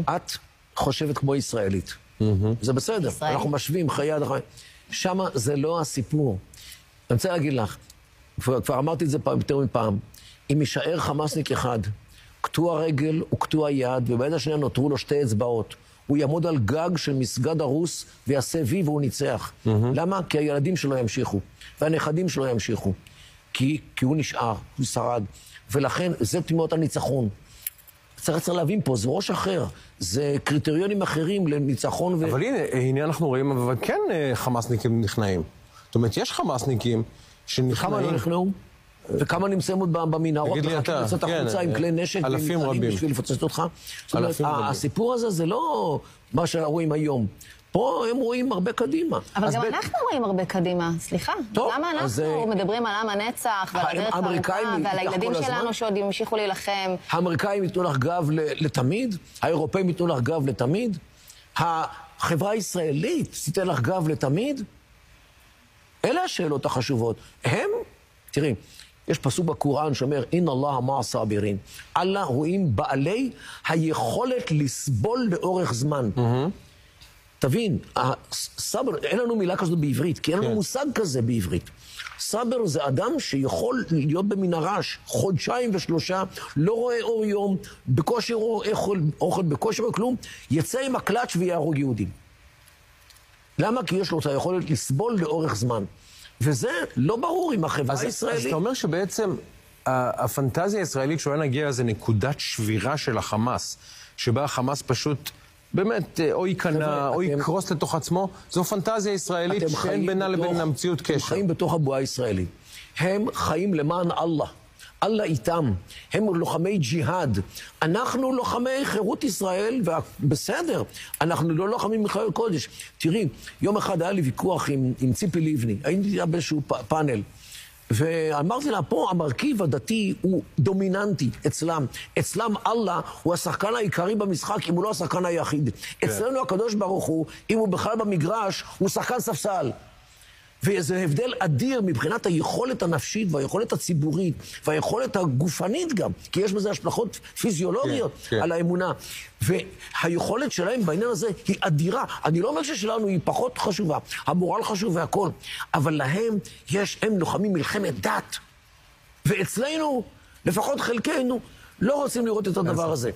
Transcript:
את חושבת כמו ישראלית. זה בסדר, אנחנו משווים חיי עד החיים. שמה זה לא הסיפור. אני רוצה להגיד לך, כבר אמרתי את זה יותר מפעם, אם יישאר חמאסניק אחד, קטוע רגל וקטוע יד, וביד השנייה נותרו לו 2 אצבעות, הוא יעמוד על גג של מסגד הרוס ויעשה וי והוא ניצח. למה? כי הילדים שלו ימשיכו, והנכדים שלו ימשיכו. כי הוא נשאר, הוא שרד. ולכן זה תמימות הניצחון. צריך להבין פה, זה ראש אחר, זה קריטריונים אחרים לניצחון אבל הנה אנחנו רואים, אבל כן חמאסניקים נכנעים. זאת אומרת, יש חמאסניקים שנכנעים. כמה לא נכנעו? וכמה נמצאים עוד במנהרות, תגיד לי אתה, לצאת החוצה עם כלי נשק, אלפים רבים. בשביל לפוצץ אותך? אלפים רבים. הסיפור הזה זה לא מה שרואים היום. פה הם רואים הרבה קדימה. אבל גם אנחנו רואים הרבה קדימה, סליחה. למה אנחנו מדברים על עם הנצח ועל הדרך הארוכה ועל הילדים שלנו שעוד ימשיכו להילחם? האמריקאים ייתנו לך גב לתמיד, האירופאים ייתנו לך גב לתמיד, החברה הישראלית תיתן לך גב לתמיד. אלה השאלות החשובות. תראי, יש פסוק בקוראן שאומר, אין אללה מע סאבירין. אללה רואים בעלי היכולת לסבול לאורך זמן. תבין, סבר, אין לנו מילה כזאת בעברית, כי אין לנו מושג כזה בעברית. סבר זה אדם שיכול להיות במנהרה 2-3 חודשים, לא רואה אור יום, בקושי אוכל, בקושי כלום, יצא עם הקלאץ' ויהרוג יהודים. למה? כי יש לו את היכולת לסבול לאורך זמן. וזה לא ברור עם החברה הישראלית. אז אתה אומר שבעצם הפנטזיה הישראלית שאולי נגיע איזה נקודת שבירה של החמאס, שבה החמאס פשוט באמת או ייכנע או יקרוס לתוך עצמו, זו פנטזיה ישראלית שאין בינה לבין המציאות קשר. הם חיים בתוך הבועה הישראלית. הם חיים למען אללה. אללה איתם. הם לוחמי ג'יהאד. אנחנו לוחמי חירות ישראל, ובסדר, אנחנו לא לוחמים מחלל קודש. תראי, יום אחד היה לי ויכוח עם ציפי לבני. הייתי באיזשהו פאנל. ואמרתי לה, פה המרכיב הדתי הוא דומיננטי אצלם. אצלם אללה הוא השחקן העיקרי במשחק, אם הוא לא השחקן היחיד. אצלנו הקדוש ברוך הוא, אם הוא בכלל במגרש, הוא שחקן ספסל. וזה הבדל אדיר מבחינת היכולת הנפשית והיכולת הציבורית והיכולת הגופנית גם, כי יש בזה השלכות פיזיולוגיות על האמונה. והיכולת שלהם בעניין הזה היא אדירה. אני לא אומר ששלנו היא פחות חשובה, המורל חשוב והכל, אבל להם הם לוחמים מלחמת דת. ואצלנו, לפחות חלקנו, לא רוצים לראות את הדבר הזה.